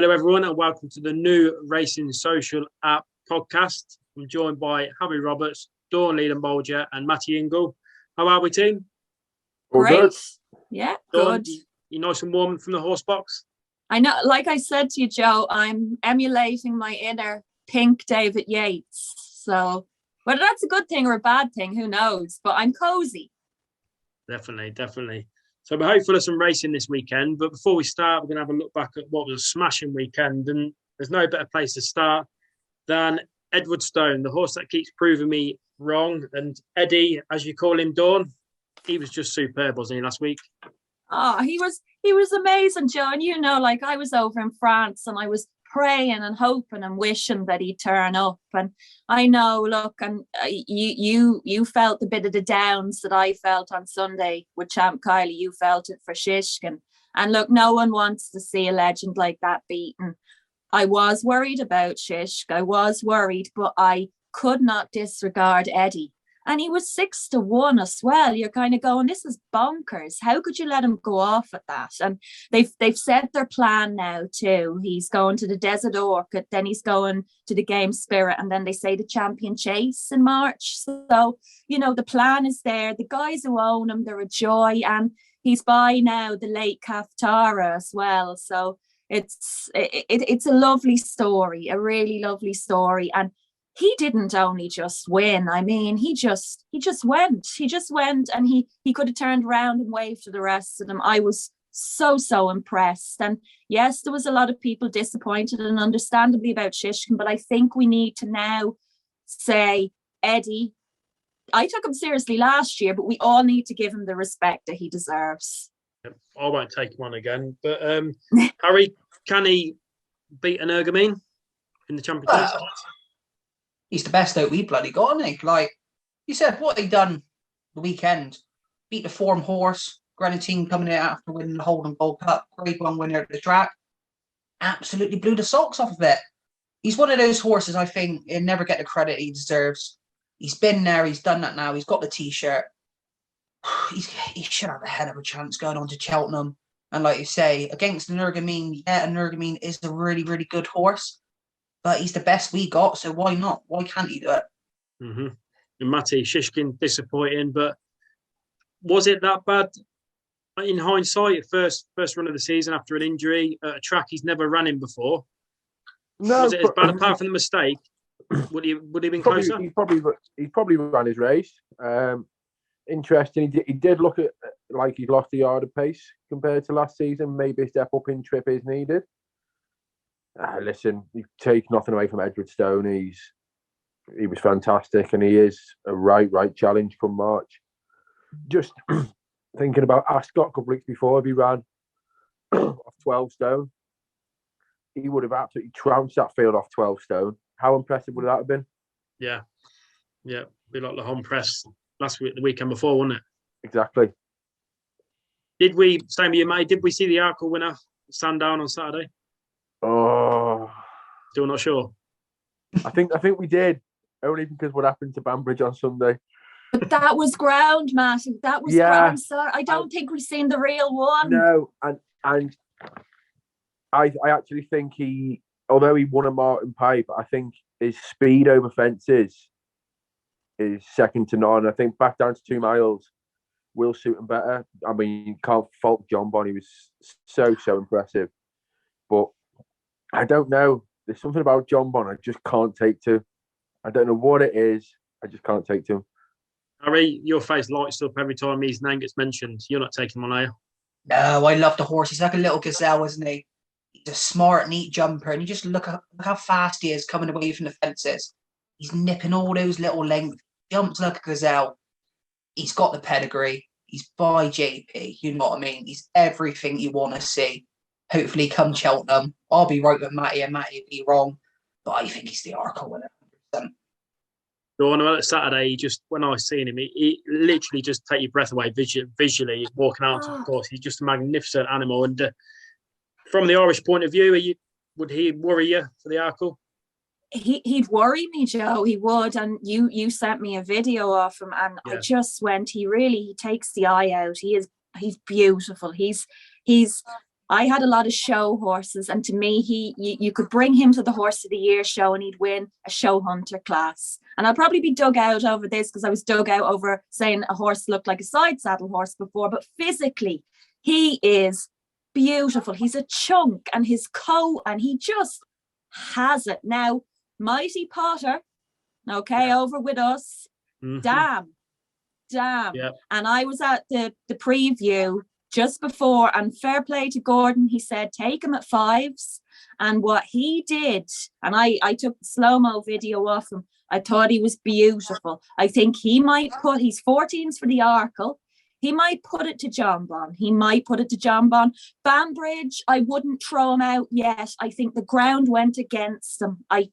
Hello, everyone, and welcome to the new Racing Social App podcast. I'm joined by Harry Roberts, Dawn Leadenbolger, and Matty Ingle. How are we, team? Great. Yeah, Dawn, good. You nice and warm from the horse box? I know, like I said to you, Joe, I'm emulating my inner pink David Yates. So whether that's a good thing or a bad thing, who knows? But I'm cozy. Definitely. So we're hopeful of some racing this weekend. But before we start, we're going to have a look back at what was a smashing weekend. And there's no better place to start than Edwardstone, the horse that keeps proving me wrong. And Eddie, as you call him, Dawn, he was just superb, wasn't he, last week? Oh, he was amazing, Joe. And you know, like I was over in France and I was praying and hoping and wishing that he'd turn up. And I know, look, and you felt a bit of the downs that I felt on Sunday with Champ Kylie. You felt it for Shishkin. And look, no one wants to see a legend like that beaten. I was worried about Shishk. I was worried, but I could not disregard Eddie. And he was 6-1 as well. You're kind of going, this is bonkers. How could you let him go off at that? And they've set their plan now too. He's going to the Desert Orchid, then he's going to the Game Spirit, and then they say the Champion Chase in March. So, you know, the plan is there. The guys who own him, they're a joy. And he's by now the late Kaftara as well. So it's a lovely story, a really lovely story. And he didn't only just win. I mean, he just went. He just went, and he could have turned around and waved to the rest of them. I was so impressed. And yes, there was a lot of people disappointed, and understandably, about Shishkin, but I think we need to now say, Eddie, I took him seriously last year, but we all need to give him the respect that he deserves. I won't take him on again. But Harry, can he beat an Ergamine in the Championship? Well, he's the best out we bloody got, isn't he? Like you said, what he done the weekend, beat the form horse, Grenadine coming in after winning the Holden Bowl Cup, Grade 1 winner at the track, absolutely blew the socks off of it. He's one of those horses, I think, he'll never get the credit he deserves. He's been there, he's done that now, he's got the T-shirt. He should have a hell of a chance going on to Cheltenham. And like you say, against an Ergamine, an Ergamine is a really, really good horse. But he's the best we got, so why not? Why can't he do it? Mm-hmm. And Matty, Shishkin, disappointing, but was it that bad in hindsight? First run of the season after an injury at a track he's never ran in before. No, was it as bad apart from the mistake? Would he have been closer? He probably ran his race. Interesting. He did look at like he's lost a yard of pace compared to last season. Maybe a step up in trip is needed. Listen, you take nothing away from Edwardstone. He was fantastic, and he is a right challenge come March. Just thinking about Ascot a couple of weeks before, if he ran off 12 stone, he would have absolutely trounced that field off 12 stone. How impressive would that have been? Yeah. Be like the home press last week, the weekend before, wasn't it? Exactly. Did we, same with you, mate, did we see the Arkle winner stand down on Saturday? Oh, still not sure. I think we did, only because what happened to Banbridge on Sunday. But that was ground, Matt. That was ground. So I don't think we've seen the real one. No, and I actually think he, although he won a Martin Pipe, I think his speed over fences is second to none. I think back down to 2 miles will suit him better. I mean, you can't fault John Bonn. He was so impressive, but I don't know. There's something about John Bonn I just can't take to. I don't know what it is. I just can't take to him. Harry, your face lights up every time his name gets mentioned. You're not taking him on, are you? No, I love the horse. He's like a little gazelle, isn't he? He's a smart, neat jumper, and you just look how fast he is coming away from the fences. He's nipping all those little lengths, jumps like a gazelle. He's got the pedigree. He's by JP. You know what I mean? He's everything you want to see. Hopefully, come Cheltenham, I'll be right with Matty, and Matty will be wrong. But I think he's the Arkle winner. On Saturday, when I seen him, he literally just take your breath away visually walking out to the course. He's just a magnificent animal. And from the Irish point of view, would he worry you for the Arkle? He'd worry me, Joe. He would. And you sent me a video of him, and I just went. He takes the eye out. He's beautiful. He's I had a lot of show horses, and to me, you could bring him to the Horse of the Year show and he'd win a show hunter class. And I'll probably be dug out over this because I was dug out over saying a horse looked like a side saddle horse before, but physically, he is beautiful. He's a chunk, and his coat, and he just has it. Now, Mighty Potter, okay, over with us. Damn. Yeah. And I was at the preview just before, and fair play to Gordon. He said, take him at 5s. And what he did, and I took the slow-mo video of him, I thought he was beautiful. I think he might he's 14s for the Arkle. He might put it to John Bon. Banbridge, I wouldn't throw him out yet. I think the ground went against him. I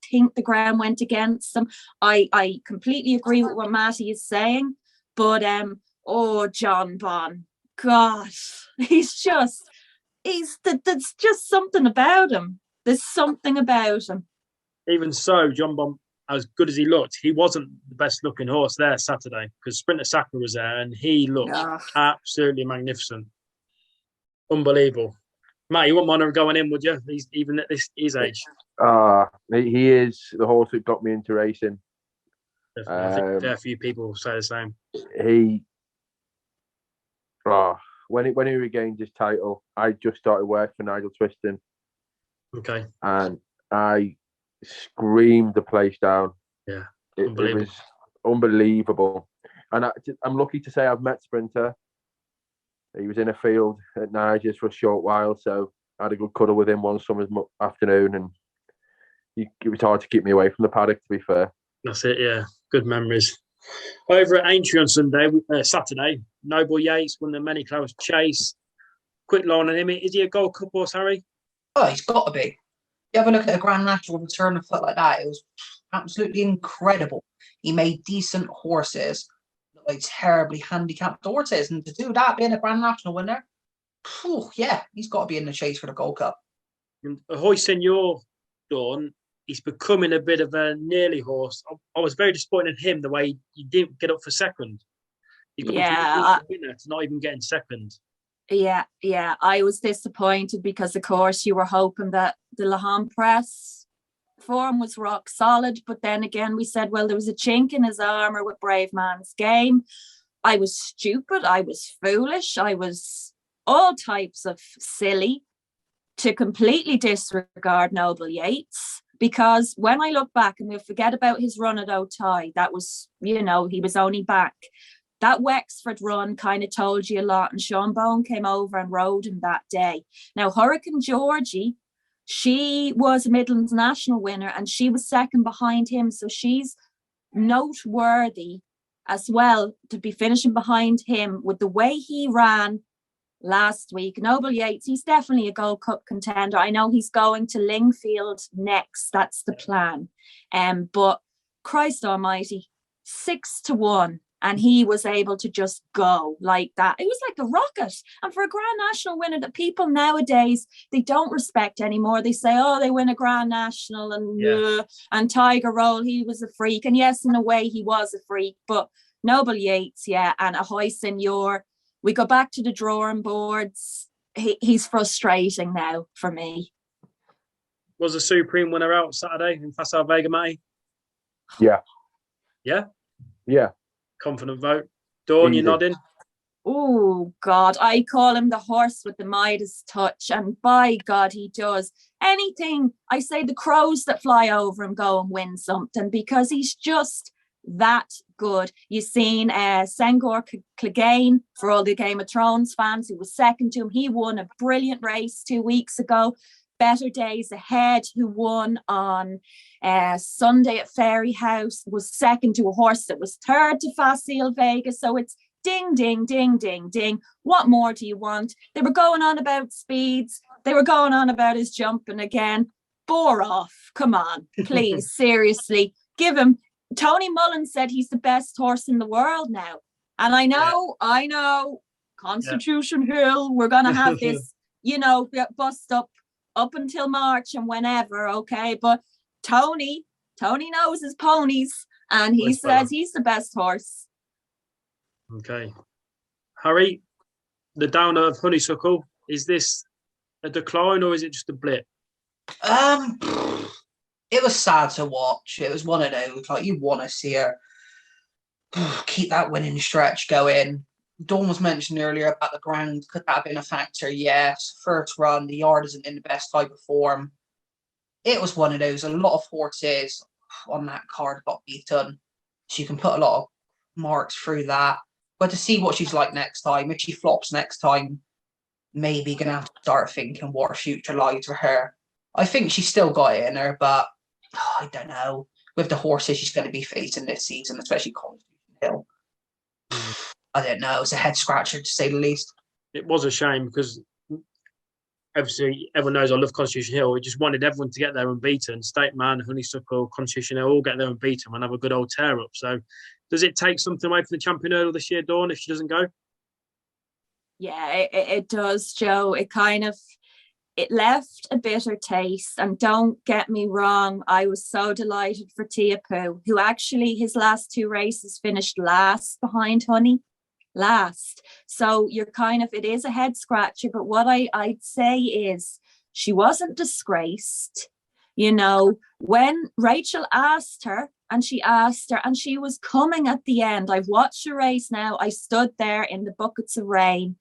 completely agree with what Matty is saying. But, John Bon, God, there's just something about him. There's something about him. Even so, John Bon, as good as he looked, he wasn't the best looking horse there Saturday because Sprinter Saka was there and he looked absolutely magnificent. Unbelievable. Matt, you wouldn't want him going in, would you? He's even at his age. He is the horse that got me into racing. I think a few people say the same. When he regained his title, I just started work for Nigel Twiston. Okay. And I screamed the place down. Yeah. It was unbelievable. And I'm lucky to say I've met Sprinter. He was in a field at Nigel's for a short while, so I had a good cuddle with him one summer's afternoon, and it was hard to keep me away from the paddock, to be fair. That's it, yeah. Good memories. Over at Aintree on Saturday, Noble Yates won the Many Clouds Chase. Quick line on him. Is he a Gold Cup horse, Harry? Oh, he's got to be. You have a look at a Grand National return a foot like that. It was absolutely incredible. He made decent horses look like terribly handicapped horses. And to do that, being a Grand National winner, yeah, he's got to be in the chase for the Gold Cup. And Ahoy Senor, Dawn, he's becoming a bit of a nearly horse. I was very disappointed in him, the way he didn't get up for second. He got a winner to not even getting second. Yeah. I was disappointed because, of course, you were hoping that the Lahan Press form was rock solid. But then again, we said, well, there was a chink in his armour with Brave Man's Game. I was stupid. I was foolish. I was all types of silly to completely disregard Noble Yates. Because when I look back, and we'll forget about his run at Otay, that was, he was only back. That Wexford run kind of told you a lot, and Sean Bone came over and rode him that day. Now, Hurricane Georgie, she was a Midlands National winner, and she was second behind him, so she's noteworthy as well to be finishing behind him with the way he ran last week. Noble Yates, he's definitely a Gold Cup contender. I know he's going to Lingfield next. That's the plan. But Christ almighty, 6-1. And he was able to just go like that. It was like a rocket. And for a Grand National winner that people nowadays, they don't respect anymore. They say, oh, they win a Grand National and Tiger Roll, he was a freak. And yes, in a way, he was a freak. But Noble Yates, and Ahoy Senor, we go back to the drawing boards. He's frustrating now for me. Was a Supreme winner out Saturday in Facile Vega, Matty? Yeah. Yeah? Yeah. Confident vote. Dawn, you nodding? Oh, God. I call him the horse with the Midas touch. And by God, he does. Anything, I say the crows that fly over him go and win something because he's just that good. You've seen Sengor Clegane, for all the Game of Thrones fans, who was second to him. He won a brilliant race 2 weeks ago. Better Days Ahead, who won on Sunday at Fairy House, was second to a horse that was third to Facile Vega. So it's ding, ding, ding, ding, ding. What more do you want? They were going on about speeds. They were going on about his jumping again. Bore off. Come on, please, seriously. Give him. Tony Mullen said he's the best horse in the world now. And I know, Constitution Hill, we're going to have this, bust up until March and whenever, okay? But Tony knows his ponies, and he says he's the best horse. Okay. Harry, the downer of Honeysuckle, is this a decline, or is it just a blip? It was sad to watch. It was one of those, like, you want to see her keep that winning stretch going. Dawn was mentioned earlier about the ground. Could that have been a factor? Yes. First run, the yard isn't in the best type of form. It was one of those. A lot of horses on that card got beaten. So you can put a lot of marks through that. But to see what she's like next time, if she flops next time, maybe going to have to start thinking what her future lies for her. I think she's still got it in her, but I don't know. With the horses she's going to be facing this season, especially Constitution Hill, I don't know. It's a head scratcher, to say the least. It was a shame because obviously everyone knows I love Constitution Hill. We just wanted everyone to get there unbeaten. State Man, Honeysuckle, Constitution Hill all get there unbeaten and have a good old tear up. So does it take something away from the champion hurdle this year, Dawn, if she doesn't go? Yeah, it does, Joe. It left a bitter taste. And don't get me wrong, I was so delighted for Tia Poo, who actually his last 2 races finished last behind Honey. Last. So you're it is a head scratcher, but what I'd say is she wasn't disgraced. You know, when Rachel asked her, and she was coming at the end. I've watched the race now. I stood there in the buckets of rain.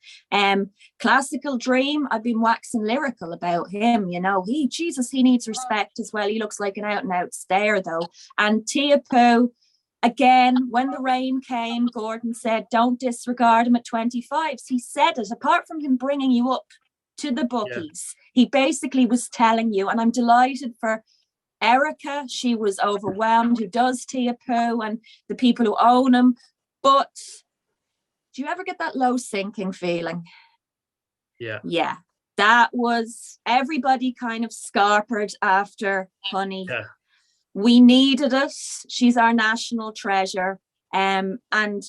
Classical Dream, I've been waxing lyrical about him. You know, he needs respect as well. He looks like an out and out stayer though. And Tia Poo, again, when the rain came, Gordon said, don't disregard him at 25s. He said it, apart from him bringing you up to the bookies. Yeah. He basically was telling you, and I'm delighted for Erica. She was overwhelmed, who does Tia Poo, and the people who own him. But do you ever get that low sinking feeling? Yeah. Yeah. That was everybody kind of scarpered after Honey. Yeah. We needed it. She's our national treasure. And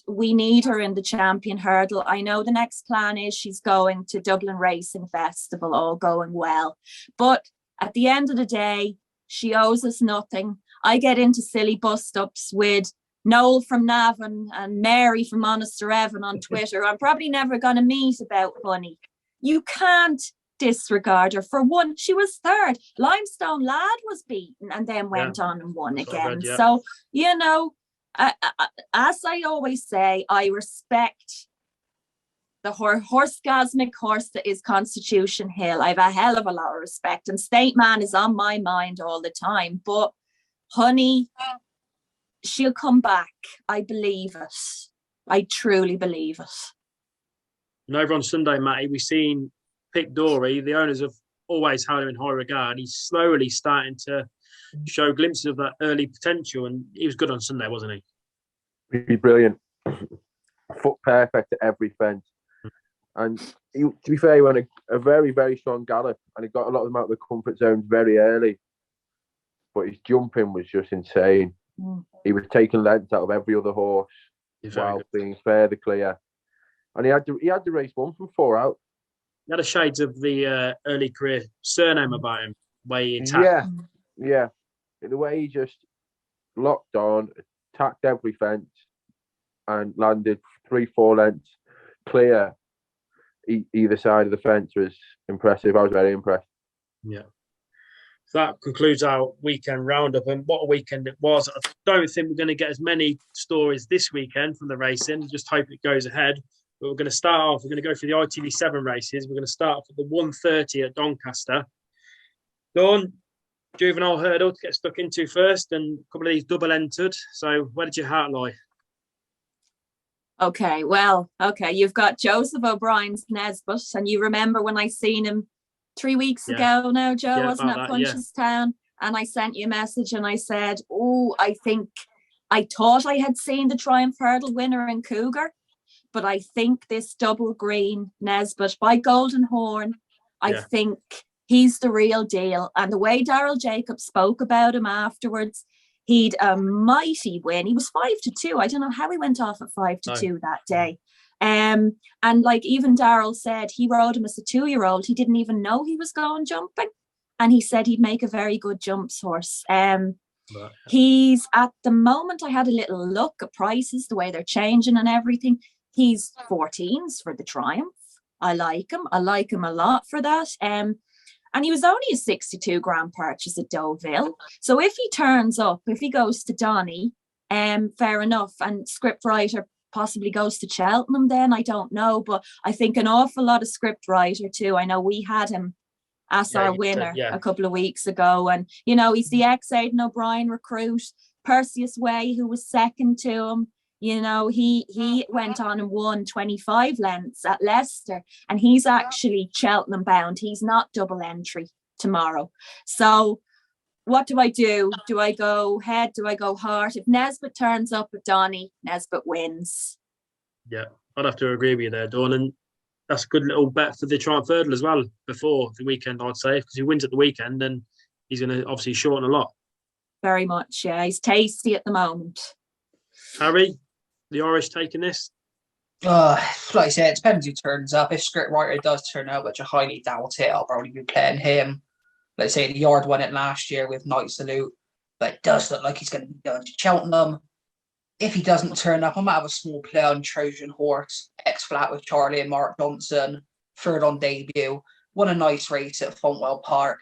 we need her in the champion hurdle. I know the next plan is she's going to Dublin Racing Festival, all going well. But at the end of the day, she owes us nothing. I get into silly bust-ups with Noel from Navan and Mary from Monasterevan on Twitter. I'm probably never going to meet about Honey. You can't disregard her. For one, she was third. Limestone Lad was beaten and then went on and won again. So, you know, as I always say, I respect the horsegasmic horse that is Constitution Hill. I have a hell of a lot of respect, and State Man is on my mind all the time. But Honey, she'll come back. I believe it. I truly believe it. And over on Sunday, Matty, we've seen Pick Dory. The owners have always held him in high regard. He's slowly starting to show glimpses of that early potential, and he was good on Sunday, wasn't he? He's brilliant. Foot perfect at every fence. And he, to be fair, he went a very, very strong gallop, and he got a lot of them out of the comfort zones very early. But his jumping was just insane. He was taking lengths out of every other horse while being fairly clear. And he had the race won from 4 out. He had a shades of the early career surname about him, way he attacked. Yeah. The way he just locked on, attacked every fence, and landed 3-4 lengths clear either side of the fence was impressive. I was very impressed. Yeah. So that concludes our weekend roundup, and what a weekend it was. I don't think we're going to get as many stories this weekend from the racing. Just hope it goes ahead. But we're going to start off, we're going to go through the ITV7 races. We're going to start off at the 1:30 at Doncaster. Dawn, juvenile hurdle to get stuck into first, and a couple of these double entered. So where did your heart lie? Okay, you've got Joseph O'Brien's Nesbitt, and you remember when I seen him 3 weeks ago now, Joe, wasn't it, Punchestown? And I sent you a message and I said, I thought I had seen the Triumph Hurdle winner in Cougar, but I think this double green Nesbitt by Golden Horn, I think he's the real deal. And the way Daryl Jacobs spoke about him afterwards, he'd a mighty win. He was 5-2. I don't know how he went off at 5-2 that day. And like even Daryl said, he rode him as a 2-year-old. He didn't even know he was going jumping. And he said he'd make a very good jumps horse. He's at the moment, I had a little look at prices, the way they're changing and everything. He's 14s for the Triumph. I like him. I like him a lot for that. And he was only a 62 grand purchase at Deauville. So if he turns up, if he goes to Donny, fair enough. And scriptwriter possibly goes to Cheltenham then, I don't know. But I think an awful lot of scriptwriter too. I know we had him as our winner a couple of weeks ago. And, you know, he's the ex-Aidan O'Brien recruit, Perseus Way, who was second to him. You know, he went on and won 25 lengths at Leicester, and he's actually Cheltenham bound. He's not double entry tomorrow. So what do I do? Do I go head? Do I go heart? If Nesbitt turns up at Donny, Nesbitt wins. Yeah, I'd have to agree with you there, Dawn. And that's a good little bet for the Triumph Hurdle as well before the weekend, I'd say, because he wins at the weekend, then he's going to obviously shorten a lot. Very much, yeah. He's tasty at the moment. Harry, the Irish taking this? Like I said, it depends who turns up. If scriptwriter does turn up, which I highly doubt it, I'll probably be playing him. Let's say the Yard won it last year with Night Salute, but it does look like he's going to be going to Cheltenham. If he doesn't turn up, I might have a small play on Trojan Horse, X-Flat with Charlie and Mark Johnson, third on debut. Won a nice race at Fontwell Park.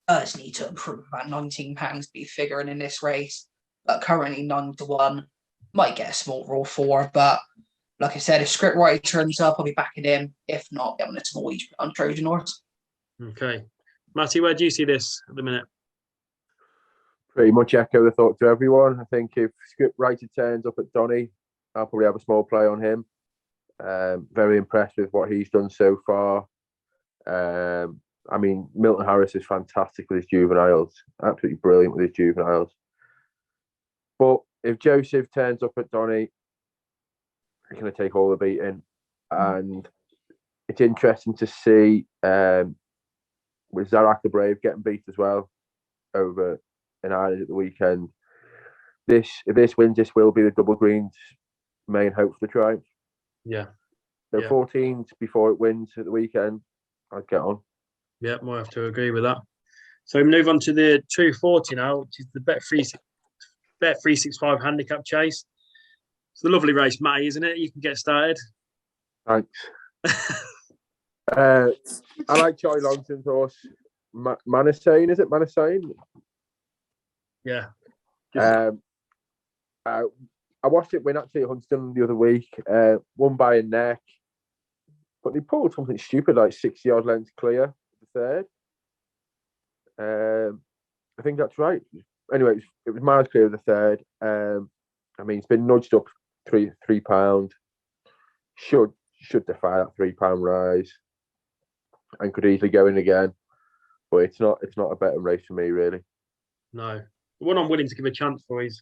Does need to improve about £19 to be figuring in this race, but currently 9-1. Might get a small raw 4, but like I said, if scriptwriter turns up, I'll be backing him. If not, I'm going to small each on Trojan Horse. Okay. Matty, where do you see this at the minute? Pretty much echo the thought to everyone. I think if scriptwriter turns up at Donny, I'll probably have a small play on him. Very impressed with what he's done so far. I mean, Milton Harris is fantastic with his juveniles. Absolutely brilliant with his juveniles. But if Joseph turns up at Donny, he's going to take all the beating. And it's interesting to see with Zarak the Brave getting beat as well over in Ireland at the weekend. If this wins, this will be the Double Greens' main hope for the Triumph. Yeah. So 14s before it wins at the weekend, I'd get on. Yeah, might have to agree with that. So we move on to the 240 now, which is the Bet365 handicap chase. It's a lovely race, Matty, isn't it? You can get started. Thanks. I like Charlie Longton's horse, Manasane. Is it Manasane? Yeah. I watched it win actually at Huntston the other week. Won by a neck, but they pulled something stupid like 60-odd lengths clear the third. I think that's right. Anyway, it was miles clear of the third. I mean, it's been nudged up £3. Should defy that £3 rise, and could easily go in again. But it's not a better race for me, really. No. The one I'm willing to give a chance for is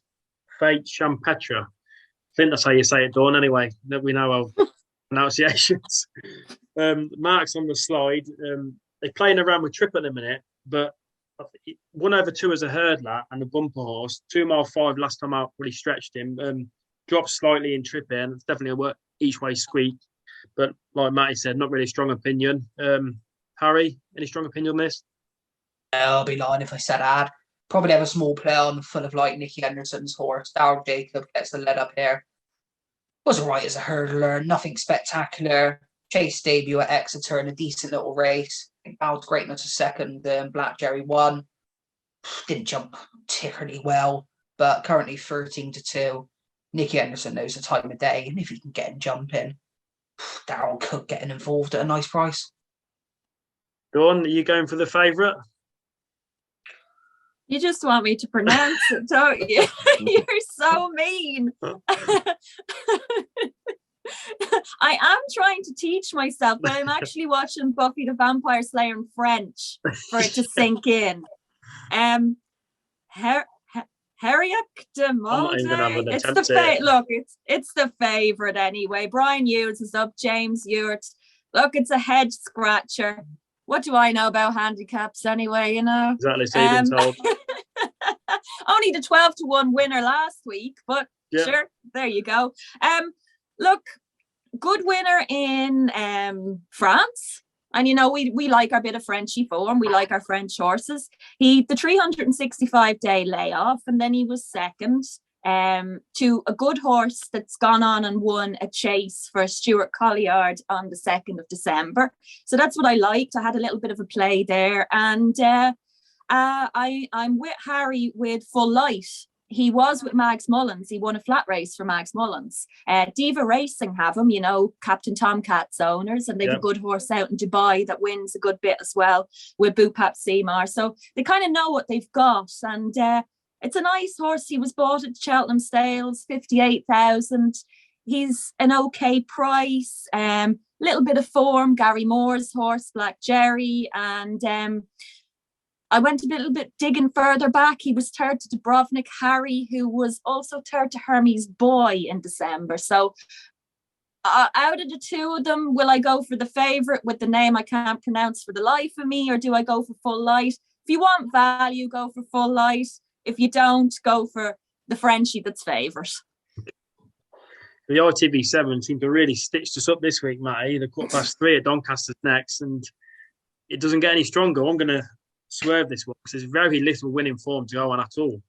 Fate Champetra. I think that's how you say it, Dawn, anyway. We know our pronunciations. Mark's on the slide. They're playing around with Trip at the minute, but 1/2 as a hurdler and a bumper horse. 2 mile 5 last time out really stretched him. Dropped slightly in Trip here, and it's definitely a work each way squeak. But like Matty said, not really a strong opinion. Harry, any strong opinion on this? I'll be lying if I said I had. Probably have a small play on Full of Light, Nicky Anderson's horse. Darryl Jacob gets the lead up here. Was alright as a hurdler, nothing spectacular. Chase debut at Exeter in a decent little race. I think Bowles Greatness was second, Black Jerry won. Didn't jump particularly well, but currently 13-2. Nicky Anderson knows the time of day, and if he can get him jumping, Darryl Cook getting involved at a nice price. Dawn, are you going for the favourite? You just want me to pronounce it, don't you? You're so mean. I am trying to teach myself, but I'm actually watching Buffy the Vampire Slayer in French for it to sink in. Herrick de Molde. It's the favourite anyway. Brian Hughes is up, James Ewart. Look, it's a head scratcher. What do I know about handicaps anyway, you know? Exactly, so you've been told. Only the 12-1 winner last week, but sure, there you go. Look, good winner in France. And, you know, we like our bit of Frenchy form. We like our French horses. The 365-day layoff, and then he was second to a good horse that's gone on and won a chase for Stuart Colliard on the 2nd of December. So that's what I liked. I had a little bit of a play there. And I'm with Harry with Full Light. He was with Mags Mullins. He won a flat race for Mags Mullins. Diva Racing have him, Captain Tomcat's owners, and they've a good horse out in Dubai that wins a good bit as well with Bupap Seymour. So they kind of know what they've got. And it's a nice horse. He was bought at Cheltenham Sales, 58,000. He's an okay price. Little bit of form. Gary Moore's horse, Black Jerry, and I went a little bit digging further back. He was third to Dubrovnik Harry, who was also third to Hermes Boy in December. So out of the two of them, will I go for the favourite with the name I can't pronounce for the life of me, or do I go for Full Light? If you want value, go for Full Light. If you don't, go for the Frenchie that's favourite. The ITV7 seemed to really stitched us up this week, Matty. The 3:15 at Doncaster's next, and it doesn't get any stronger. I'm going to swerve this one because there's very little winning form to go on at all.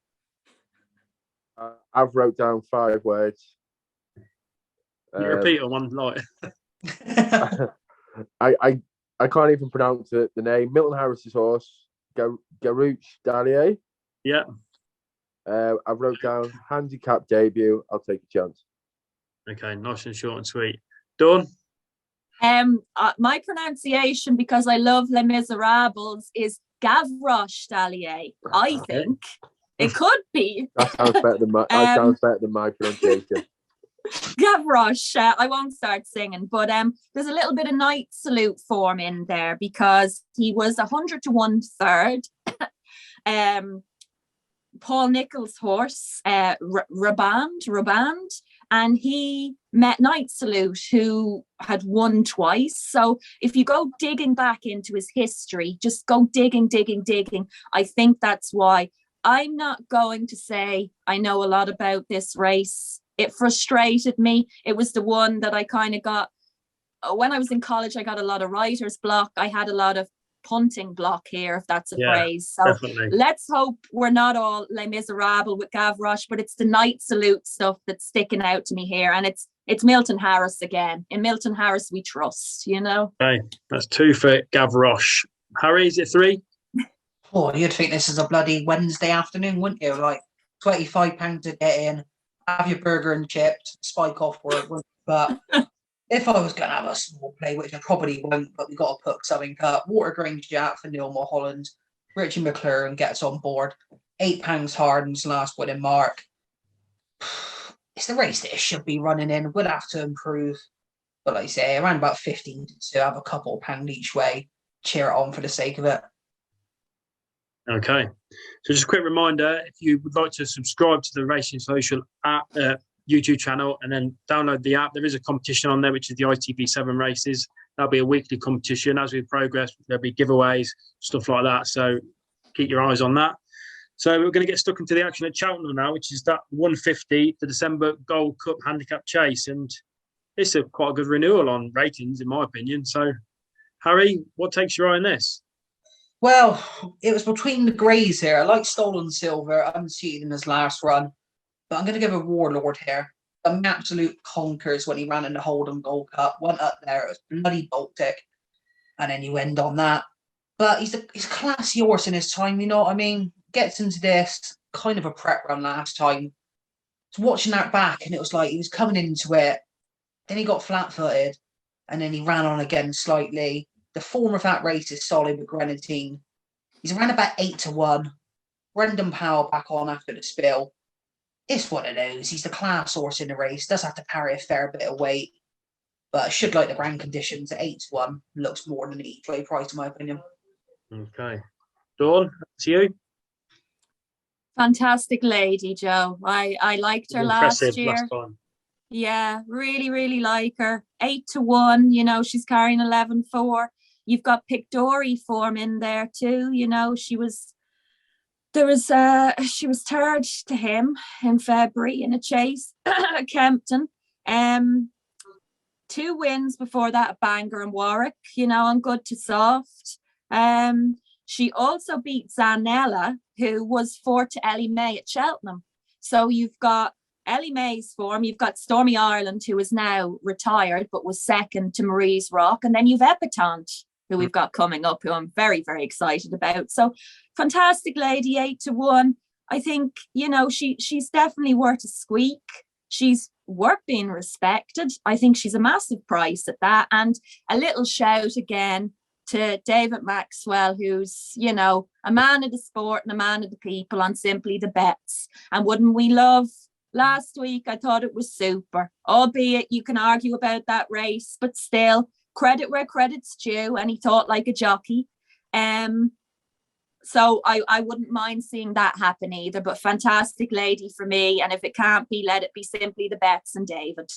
I've wrote down 5 words. Can you repeat on one like? I can't even pronounce the name. Milton Harris's horse, Garouche Dallier. Yeah. I wrote down handicap debut. I'll take a chance. Okay, nice and short and sweet. Dawn? My pronunciation, because I love Les Miserables, is Gavroche Dallier. I think it could be. That sounds better than my pronunciation. Gavroche. I won't start singing, but there's a little bit of Night Salute form in there because he was 100 to 1/3. Paul Nicholls' horse, Raband, and he met Night Salute, who had won twice. So if you go digging back into his history, just go digging. I think that's why. I'm not going to say I know a lot about this race. It frustrated me. It was the one that I kind of got, when I was in college, I got a lot of writer's block. I had a lot of punting block here, if that's a phrase. So definitely. Let's hope we're not all Les Miserables with Gavroche, but it's the Night Salute stuff that's sticking out to me here. And it's Milton Harris again. In Milton Harris we trust, Okay, that's 2 for Gavroche. Harry, is it 3? Oh, you'd think this is a bloody Wednesday afternoon, wouldn't you? Like £25 to get in, have your burger and chips, spike off work. But if I was going to have a small play, which I probably won't, but we've got to put something up. Watergrange Jack for Neil Mulholland. Richie McClure gets on board. £8 Harden's last winning mark. It's the race that it should be running in. We'll have to improve. But like I say, around about 15 to have a couple of pound each way. Cheer it on for the sake of it. Okay. So just a quick reminder, if you would like to subscribe to the Racing Social app, YouTube channel, and then download the app, there is a competition on there, which is the ITV7 races. That'll be a weekly competition. As we progress, there'll be giveaways, stuff like that. So keep your eyes on that. So we're going to get stuck into the action at Cheltenham now, which is that 150, the December Gold Cup Handicap Chase. And it's quite a good renewal on ratings, in my opinion. So, Harry, what takes your eye on this? Well, it was between the greys here. I like Stolen Silver, unseated in his last run. But I'm going to give a Warlord here. An absolute conkers when he ran in the Hold'em Gold Cup. Went up there, it was bloody Baltic. And then you end on that. But he's a classy horse in his time, you know what I mean? Gets into this, kind of a prep run last time. I was watching that back and it was like he was coming into it. Then he got flat-footed. And then he ran on again slightly. The form of that race is solid with Grenadine. He's around about 8 to 1. Brendan Powell back on after the spill. It's one of those. He's the class horse in the race. Does have to carry a fair bit of weight. But should like the ground conditions at 8 to 1. Looks more than an each-way price, in my opinion. Okay. Dawn, to you. Fantastic lady, Joe. I liked her last year. Last time. Yeah, really, really like her. 8 to 1, she's carrying 11-4. You've got Pictory form in there too. She was third to him in February in a chase at Kempton. 2 wins before that at Bangor and Warwick, on good to soft. She also beat Zanella, who was 4 to Ellie May at Cheltenham. So you've got Ellie Mae's form, you've got Stormy Ireland, who is now retired but was second to Marie's Rock, and then you've Epatante, who we've got coming up, who I'm very, very excited about. So fantastic lady, 8-1. I think, you know, she's definitely worth a squeak. She's worth being respected. I think she's a massive price at that. And a little shout again to David Maxwell, who's, you know, a man of the sport and a man of the people on Simply the Bets. And wouldn't we love, last week I thought it was super, albeit you can argue about that race, but still, credit where credit's due, and he thought like a jockey. So I wouldn't mind seeing that happen either, but fantastic lady for me. And if it can't be, let it be Simply the Bets and David.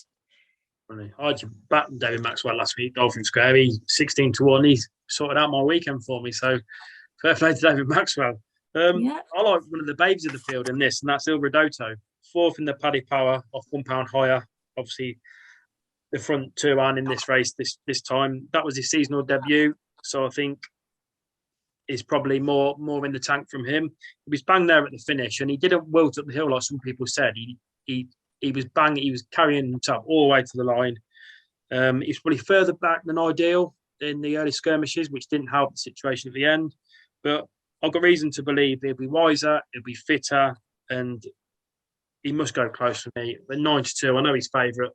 I had to back David Maxwell last week, Dolphin Square. He's 16-1. He sorted out my weekend for me. So fair play to David Maxwell. I like one of the babes of the field in this, and that's Il Ridotto. Fourth in the Paddy Power, off £1 higher. Obviously, the front two aren't in this race this time. That was his seasonal debut. So I think is probably more in the tank from him. He was bang there at the finish, and he didn't wilt up the hill like some people said. He was bang. He was carrying himself all the way to the line. He was probably further back than ideal in the early skirmishes, which didn't help the situation at the end. But I've got reason to believe he'll be wiser, he'll be fitter, and he must go close for me. But 9-2, I know he's favourite,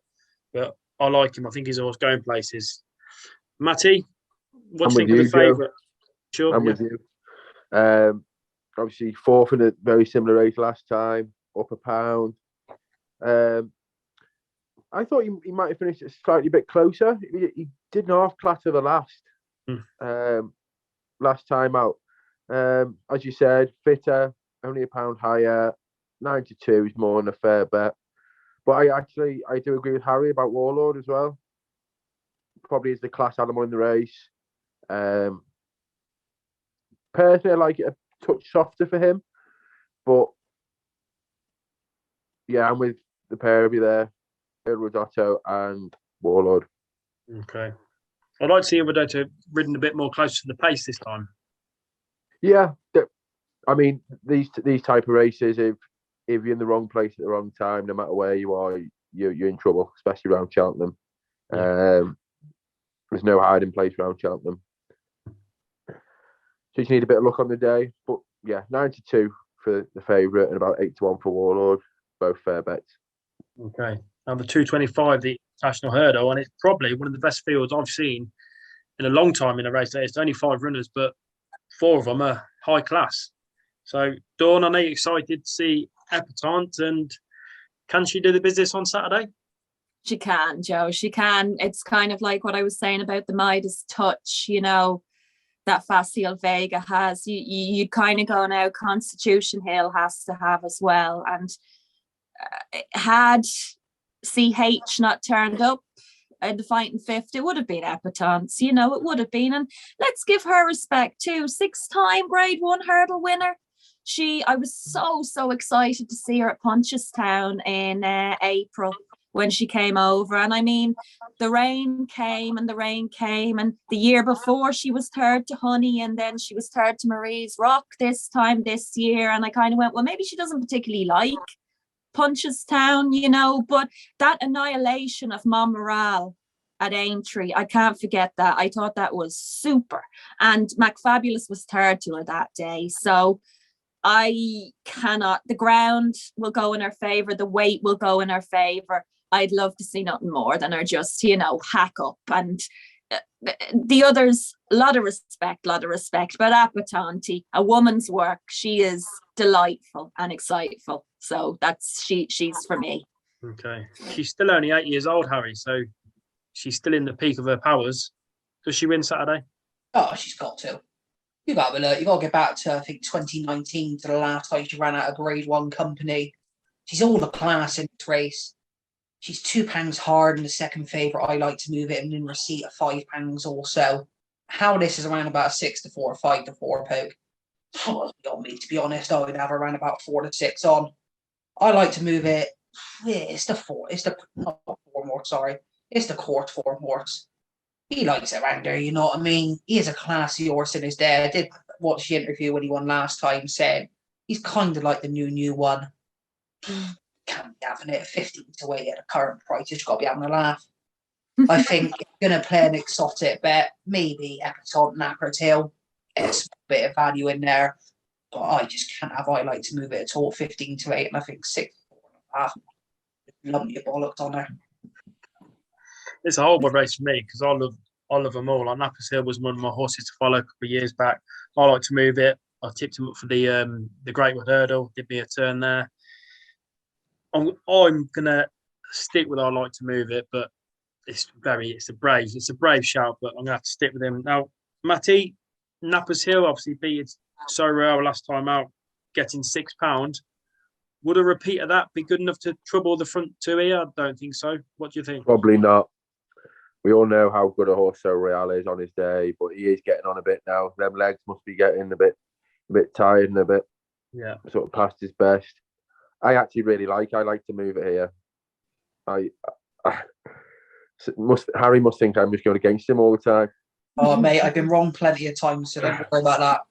but I like him. I think he's always going places. Matty, what do you think of the favourite? Sure, I'm with you. Obviously, fourth in a very similar race last time, up £1. I thought he might have finished it slightly bit closer. He did an half clatter the last time out. As you said, fitter, only £1 higher. 9-2 is more than a fair bet. But I do agree with Harry about Warlord as well. Probably is the class animal in the race. Personally, I like it a touch softer for him. But yeah, I'm with the pair of you there, Il Ridotto and Warlord. Okay. I'd like to see Il Ridotto ridden a bit more close to the pace this time. Yeah. I mean, these type of races, if you're in the wrong place at the wrong time, no matter where you are, you're in trouble, especially around Cheltenham. Yeah. There's no hiding place around Cheltenham. So you need a bit of luck on the day. But yeah, 9-2 for the favourite and about 8-1 for Warlord. Both fair bets. Okay. Now the 225, the National Hurdle, and it's probably one of the best fields I've seen in a long time in a race. It's only 5 runners, but 4 of them are high class. So, Dawn, I know you're excited to see Epatante, and can she do the business on Saturday? She can, Joe. She can. It's kind of like what I was saying about the Midas touch, you know, that Facile Vega has. You kind of go now, Constitution Hill has to have as well. And had CH not turned up in the fighting fifth, it would have been Epatante, you know, it would have been. And let's give her respect too. 6-time Grade 1 hurdle winner. I was so excited to see her at Punchestown in April when she came over. And I mean, the rain came, and the year before she was third to Honey, and then she was third to Marie's Rock this year. And I kind of went, well, maybe she doesn't particularly like Punchestown, you know, but that annihilation of Montmoral at Aintree, I can't forget that. I thought that was super. And McFabulous was third to her that day. So the ground will go in her favour, the weight will go in her favour. I'd love to see nothing more than her just, you know, hack up. And the others, a lot of respect. But Epatante, a woman's work, she is delightful and exciteful. So she's for me. Okay. She's still only 8 years old, Harry, so she's still in the peak of her powers. Does she win Saturday? Oh, she's got to. You got to get back to, I think, 2019 to the last time she ran out of Grade 1 company. She's all the class in this race. She's £2 hard in the second favourite. I like to move it and in receipt of £5 also. How this is around about a 6-4, 5-4 poke. Oh, on me, to be honest, I would have around about 4-6 on. I like to move it. Yeah, it's the court form horse. He likes it around there, you know what I mean? He is a classy horse in his day. I did watch the interview when he won last time, saying he's kind of like the new one. Can't be having it 15 to 8 at the current price. You've got to be having a laugh. I think if you're going to play an exotic bet, maybe Epatont, Knackered Hill. It's a bit of value in there. But I just can't have I like to move it at all 15 to 8. And I think 6, 4.5. Lump your bollocks on there. It's a horrible race for me because I love them all. Like Nappers Hill was one of my horses to follow a couple of years back. I like to move it. I tipped him up for the Great Wood Hurdle. Did me a turn there. I'm gonna stick with I like to move it, but it's a brave shout. But I'm gonna have to stick with him now. Matty, Nappers Hill obviously beat Sorrel last time out, getting £6. Would a repeat of that be good enough to trouble the front two here? I don't think so. What do you think? Probably not. We all know how good a horse Sorrel is on his day, but he is getting on a bit now. Them legs must be getting a bit tired and a bit sort of past his best. I actually really I like to move it here. Harry must think I'm just going against him all the time. Oh, mate, I've been wrong plenty of times, so don't worry about that.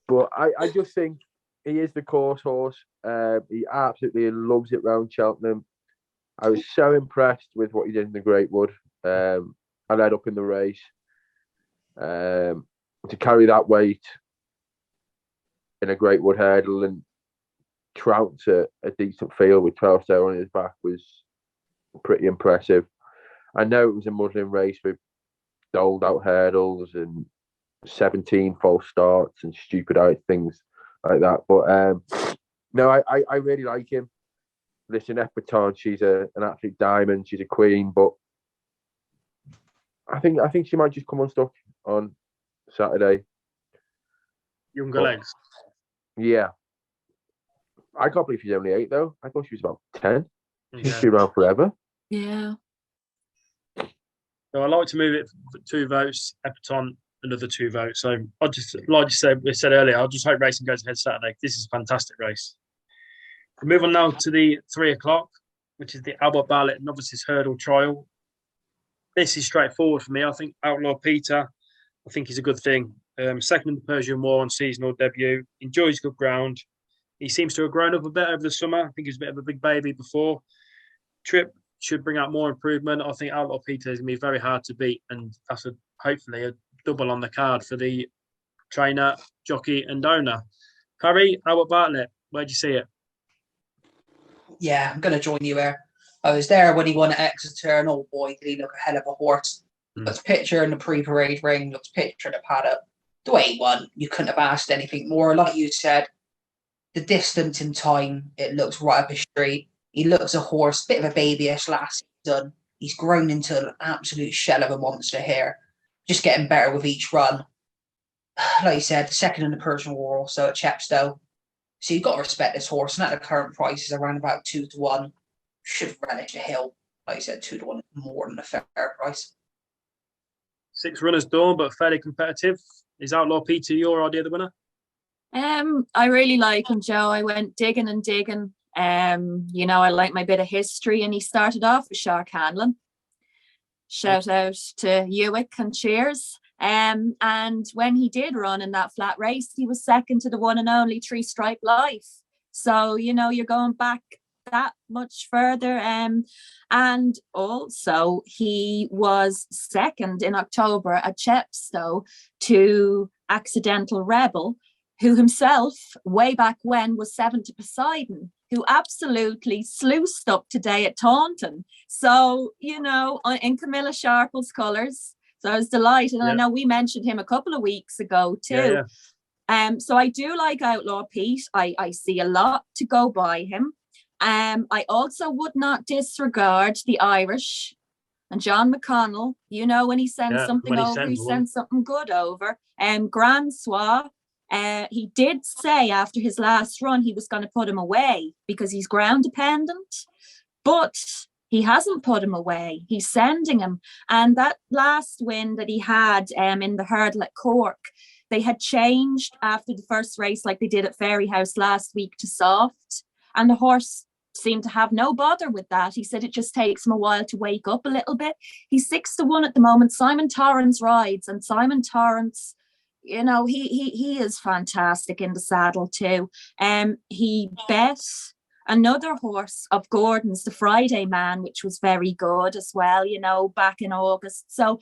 But I just think he is the course horse. He absolutely loves it round Cheltenham. I was so impressed with what he did in the Great Wood. I led up in the race. To carry that weight in a Great Wood hurdle and trounce a decent field with 12 stone on his back was pretty impressive. I know it was a muddling race with doled out hurdles and 17 false starts and stupid things like that. But no, I really like him. Listen, Epatont, she's an absolute diamond. She's a queen, but I think she might just come unstuck on Saturday. Younger legs. Yeah. I can't believe she's only 8 though. I thought she was about 10. She's Yeah. been around forever. Yeah. So I like to move it for 2 votes, Epatont, another 2 votes. So I just, like we said earlier, I just hope racing goes ahead Saturday. This is a fantastic race. We move on now to the 3 o'clock, which is the Albert Bartlett Novices Hurdle Trial. This is straightforward for me. I think Outlaw Peter, I think he's a good thing. Second in the Persian War on seasonal debut. Enjoys good ground. He seems to have grown up a bit over the summer. I think he was a bit of a big baby before. Trip should bring out more improvement. I think Outlaw Peter is going to be very hard to beat, and that's hopefully a double on the card for the trainer, jockey, and owner. Harry, Albert Bartlett, where do you see it? Yeah, I'm going to join you there. I was there when he won at Exeter, and oh boy, did he look a hell of a horse. Looks picture in the pre-parade ring, looks picture in the paddock. The way he won, you couldn't have asked anything more. Like you said, the distance in time, it looks right up his street. He looks a horse, bit of a babyish last season. He's grown into an absolute shell of a monster here. Just getting better with each run. Like you said, second in the Persian War also at Chepstow. So you've got to respect this horse. And at the current prices, around about 2 to 1. Should relish a hill. Like you said, 2 to 1 more than a fair price. 6 runners dawn, but fairly competitive. Is Outlaw Peter your idea of the winner? I really like him, Joe. I went digging and digging. I like my bit of history, and he started off with Shark Hanlon. Shout out to Ewick and cheers. And when he did run in that flat race, he was second to the one and only 3 Stripe Life. So, you're going back that much further. And also he was second in October at Chepstow to Accidental Rebel, who himself way back when was 7 to Poseidon, who absolutely sluiced up today at Taunton. So, in Camilla Sharple's colours. So I was delighted. And I know we mentioned him a couple of weeks ago too. Yeah. So I do like Outlaw Pete. I see a lot to go by him. I also would not disregard the Irish and John McConnell. When he sends something over, he sends something good over. Grand Soir, he did say after his last run he was going to put him away because he's ground dependent, but he hasn't put him away. He's sending him. And that last win that he had in the hurdle at Cork, they had changed after the first race like they did at Fairyhouse last week to soft. And the horse seemed to have no bother with that. He said it just takes him a while to wake up a little bit. He's 6 to 1 at the moment. Simon Torrance rides, and Simon Torrance, he is fantastic in the saddle too. He bet another horse of Gordon's, the Friday Man, which was very good as well, you know, back in August. So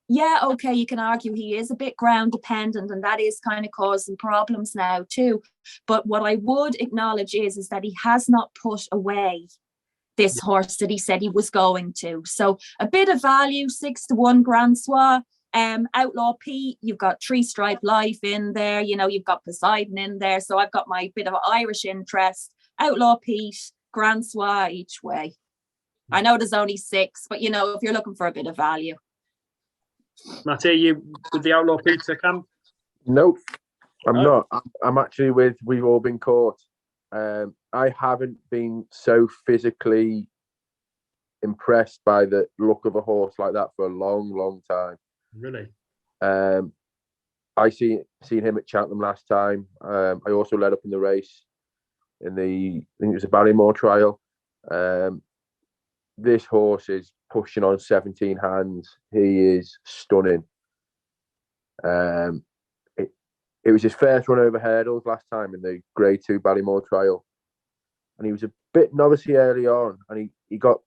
yeah, okay, you can argue he is a bit ground dependent, and that is kind of causing problems now too. But what I would acknowledge is that he has not put away this horse that he said he was going to. So a bit of value, 6-1 Grand Soir. Outlaw Pete, you've got Three Stripe Life in there, you know, you've got Poseidon in there. So I've got my bit of Irish interest. Outlaw Pete, Grand Soir each way. I know there's only 6, but you know, if you're looking for a bit of value. Matty, you with the Outlaw Pizza camp? Nope, I'm not. I'm actually with We've All Been Caught. I haven't been so physically impressed by the look of a horse like that for a long time. Really? I seen him at Cheltenham last time. I also led up in the race in I think it was a Barrymore trial. This horse is pushing on 17 hands. He is stunning. It was his first run over hurdles last time in the Grade 2 Barrymore trial, and he was a bit novice early on, and he got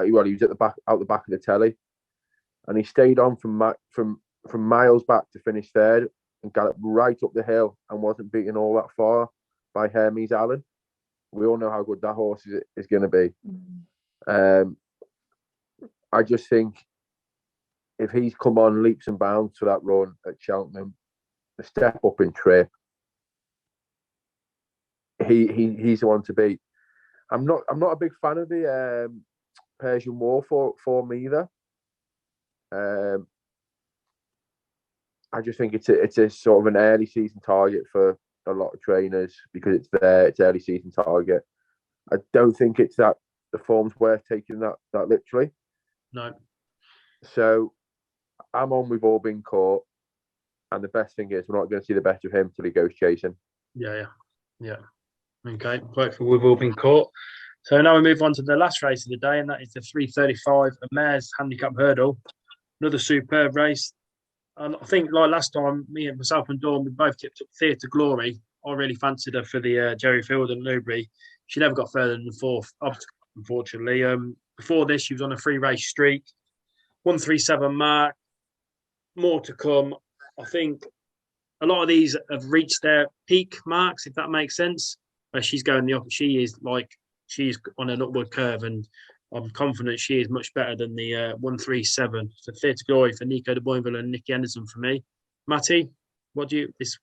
he was at the back out the back of the telly, and he stayed on from miles back to finish third and got right up the hill and wasn't beaten all that far by Hermes Allen. We all know how good that horse is going to be. I just think if he's come on leaps and bounds for that run at Cheltenham, the step up in trip, he's the one to beat. I'm not a big fan of the Persian War form either. I just think it's a sort of an early season target for a lot of trainers because it's early season target. I don't think it's that the form's worth taking that literally. No. So I'm on We've All Been Caught, and the best thing is we're not going to see the best of him till he goes chasing. Yeah. Okay, work for We've All Been Caught. So now we move on to the last race of the day, and that is the 3:35 Mares Handicap Hurdle. Another superb race. And I think, like last time, myself and Dawn, we both tipped up Theatre Glory. I really fancied her for the Jerry Field and Newbury. She never got further than the 4th, unfortunately. Before this, she was on a 3-race streak. 137 mark. More to come. I think a lot of these have reached their peak marks, if that makes sense. Where she's going the opposite. She's on an upward curve, and I'm confident she is much better than the 137. So Theatre Glory for Nico de Boinville and Nicky Anderson for me. Matty, what do you? This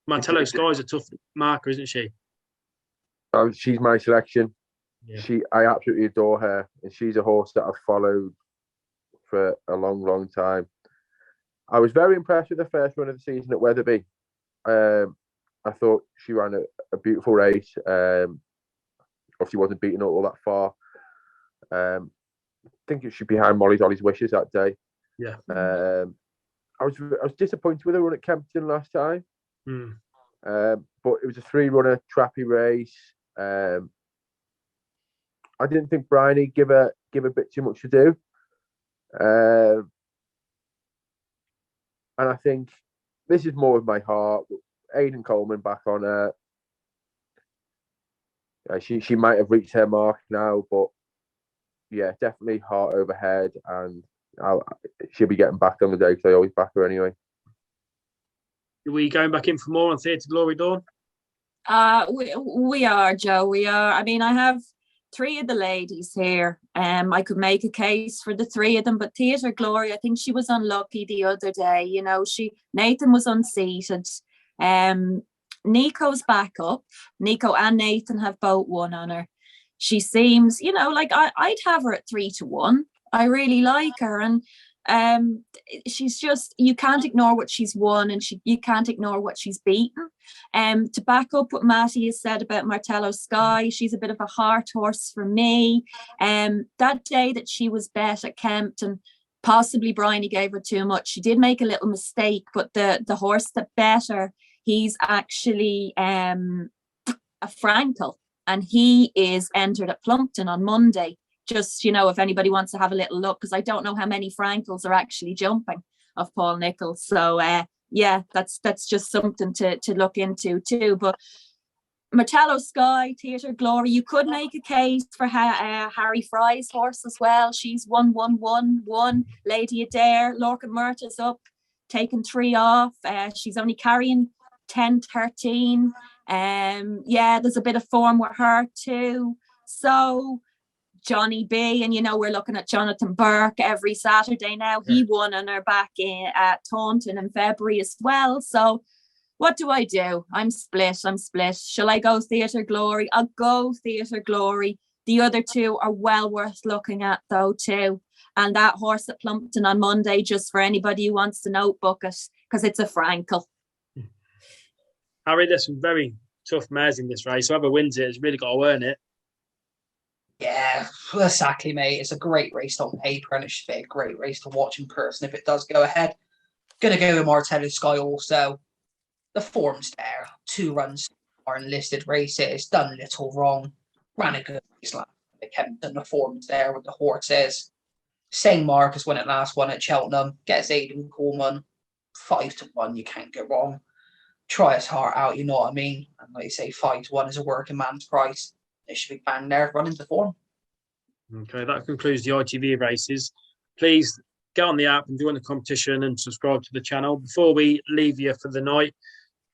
Martello Sky is a tough marker, isn't she? She's my selection. Yeah. I absolutely adore her, and she's a horse that I've followed for a long time. I was very impressed with the first run of the season at Wetherby. I thought she ran a beautiful race. Obviously wasn't beaten all that far. I think it should be behind Molly Dolly's wishes that day. Yeah. I was disappointed with her run at Kempton last time. But it was a 3-runner trappy race. I didn't think Bryony give a bit too much to do. And I think this is more of my heart. Aidan Coleman back on her. She might have reached her mark now, but yeah, definitely heart over head, and she'll be getting back on the day because I always back her anyway. Are we going back in for more on Theatre Glory, Dawn? We are, Joe. We are. I mean, I have 3 of the ladies here. I could make a case for the 3 of them, but Theatre Glory, I think she was unlucky the other day. You know, Nathan was unseated. Nico's back up. Nico and Nathan have both won on her. She seems, you know, like I'd have her at 3-1. I really like her, and she's just, you can't ignore what she's won, and you can't ignore what she's beaten. To back up what Matty has said about Martello Sky, she's a bit of a heart horse for me. That day that she was bet at Kempton, possibly Bryony gave her too much. She did make a little mistake, but the horse that bet her, he's actually a Frankel, and he is entered at Plumpton on Monday. Just, you know, if anybody wants to have a little look, because I don't know how many Frankels are actually jumping of Paul Nicholls. So, yeah, that's just something to look into too. But Martello Sky, Theatre Glory. You could make a case for Harry Fry's horse as well. She's 1-1-1-1. Lady Adair. Lorca Murta's up, taking 3 off. She's only carrying 10-13. There's a bit of form with her too. So Johnny B, and we're looking at Jonathan Burke every Saturday now. He won on her back at Taunton in February as well. So what do I do? I'm split. Shall I go Theatre Glory? I'll go Theatre Glory. The other 2 are well worth looking at though too. And that horse at Plumpton on Monday, just for anybody who wants to notebook it, because it's a Frankel. Harry, there's some very tough mares in this race. Whoever wins it has really got to earn it. Yeah, exactly, mate. It's a great race on paper, and it should be a great race to watch in person if it does go ahead. Gonna go with Martello Sky also. The form's there. 2 runs are enlisted races. Done little wrong. Ran a good race last week. The form's there with the horses. Same mark as when it last won at Cheltenham. Gets Aidan Coleman 5-1. You can't go wrong. Try his heart out, you know what I mean? And like you say, 5-1 is a working man's price. It should be bang there running the form. Okay, that concludes the ITV races. Please get on the app and join the competition and subscribe to the channel. Before we leave you for the night,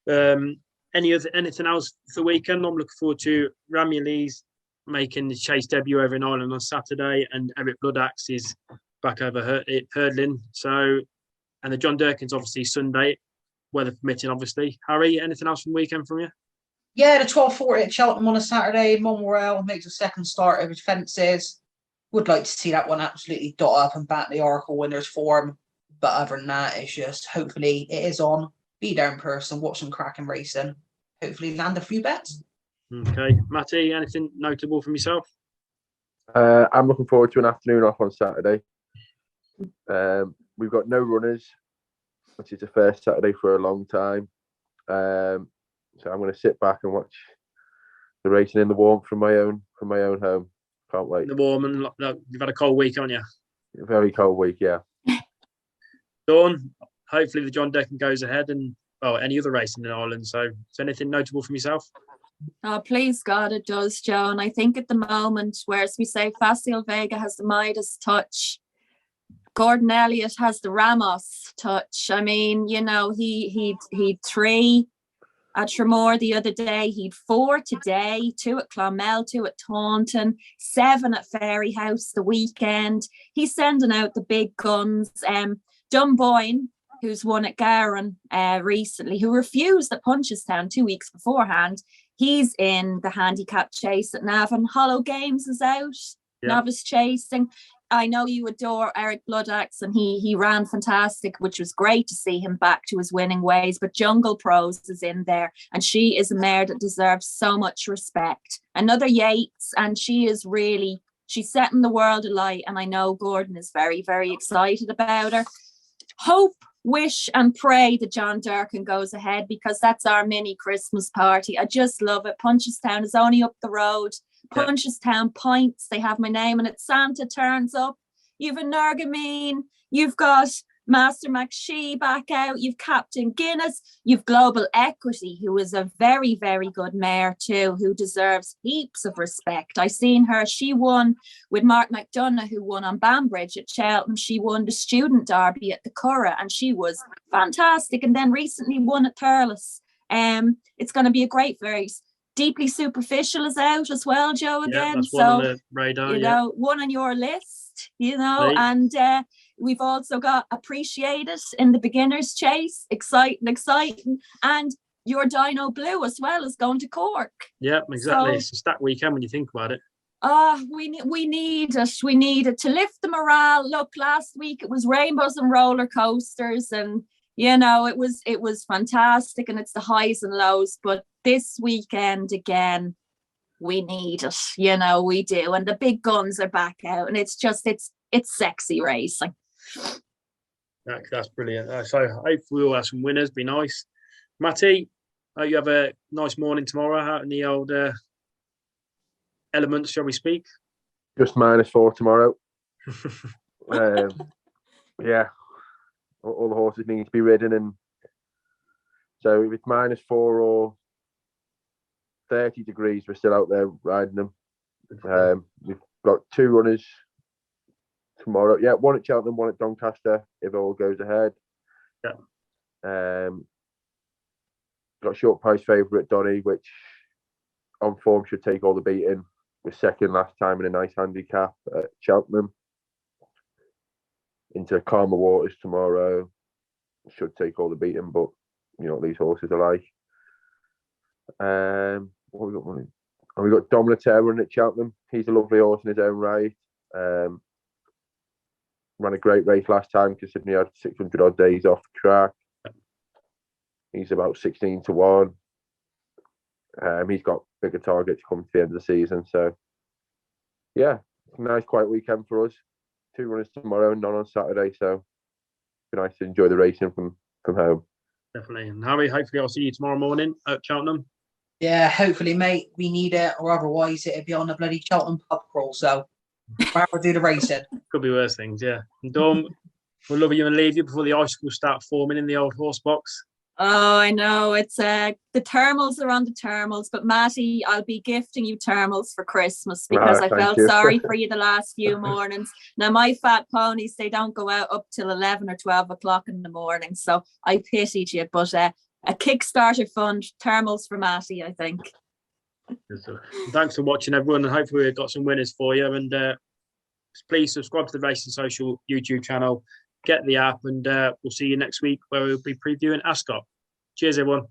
anything else for the weekend? I'm looking forward to Ramya Lee's making the chase debut over in Ireland on Saturday, and Eric Bloodaxe is back over hurdling. So, and the John Durkins obviously Sunday, weather permitting, obviously. Harry, anything else from the weekend from you? Yeah, the 12:40 at Cheltenham on a Saturday. Monmorel makes a second start over fences. Would like to see that one absolutely dot up and bat the Oracle winners form. But other than that, it's just hopefully it is on. Be there in person, watch some cracking racing. Hopefully land a few bets. Okay. Matty, anything notable from yourself? I'm looking forward to an afternoon off on Saturday. We've got no runners, which is the first Saturday for a long time. So I'm going to sit back and watch the racing in the warmth from my own home. Can't wait. The warm, and you've had a cold week, haven't you? A very cold week, yeah. Dawn, hopefully the John Decken goes ahead, and any other racing in Ireland. So, is anything notable from yourself? Oh, please God, it does, Joe. And I think at the moment, whereas we say Facile Vega has the Midas touch, Gordon Elliott has the Ramos touch. I mean, he'd 3 at Tremor the other day. He'd 4 today, 2 at Clonmel, 2 at Taunton, 7 at Fairyhouse the weekend. He's sending out the big guns. Dunboyne, who's won at Gowran recently, who refused at Punchestown 2 weeks beforehand. He's in the handicap chase at Navan. Hollow Games is out, novice chasing. I know you adore Eric Bloodaxe, and he ran fantastic, which was great to see him back to his winning ways. But Jungle Pros is in there, and she is a mare that deserves so much respect. Another Yates, and she's setting the world alight, and I know Gordon is very, very excited about her. Hope, wish and pray that John Durkin goes ahead, because that's our mini Christmas party. I just love it. Punchestown is only up the road. Punchestown points, they have my name and it. Santa turns up. You've a Nergamine, you've got Master McShee back out, you've Captain Guinness, you've Global Equity, who is a very, very good mare too, who deserves heaps of respect. I seen her, she won with Mark McDonough, who won on Banbridge at Cheltenham. She won the Student Derby at the Curragh, and she was fantastic, and then recently won at Thurles. It's going to be a great race. Deeply Superficial is out as well, Joe, again. That's one on the radar, one on your list, and we've also got Appreciated in the beginner's chase, exciting, and your Dino Blue as well is going to Cork. Yeah, exactly. So, it's a stacked weekend when you think about it. We need it. We need it to lift the morale. Look, last week it was rainbows and roller coasters, and it was fantastic, and it's the highs and lows. But this weekend again, we need it. We do, and the big guns are back out, and it's sexy racing. That's brilliant. So hopefully we'll have some winners. Be nice, Matty. You have a nice morning tomorrow out in the old elements, shall we speak? Just -4 tomorrow. Yeah. All the horses need to be ridden, and so if it's -4 or 30 degrees. We're still out there riding them. We've got 2 runners tomorrow. Yeah, one at Cheltenham, one at Doncaster, if all goes ahead. Yeah. Got short price favourite Donny, which on form should take all the beating. Was second last time in a nice handicap at Cheltenham. Into calmer waters tomorrow. Should take all the beating, but you know what these horses are like. What we got? We got Dominator running at Cheltenham. He's a lovely horse in his own right. Ran a great race last time, considering he had 600 odd days off the track. He's about 16 to 1. He's got bigger targets coming to the end of the season. So, yeah, nice quiet weekend for us. 2 runners tomorrow and none on Saturday. So, be nice to enjoy the racing from home. Definitely. And Harry, hopefully I'll see you tomorrow morning at Cheltenham. Yeah, hopefully, mate. We need it, or otherwise it'd be on the bloody Cheltenham pub crawl. So, rather do the racing. Could be worse things, yeah. And Dom, we'll love you and leave you before the icicles start forming in the old horse box. Oh, I know. It's the thermals are on the thermals, but Matty, I'll be gifting you thermals for Christmas because I felt sorry for you the last few mornings. Now, my fat ponies, they don't go out up till 11 or 12 o'clock in the morning, so I pitied you. But a Kickstarter fund, thermals for Matty, I think. Thanks for watching, everyone, and hopefully we've got some winners for you. And please subscribe to the Racing Social YouTube channel. Get the app, and we'll see you next week where we'll be previewing Ascot. Cheers, everyone.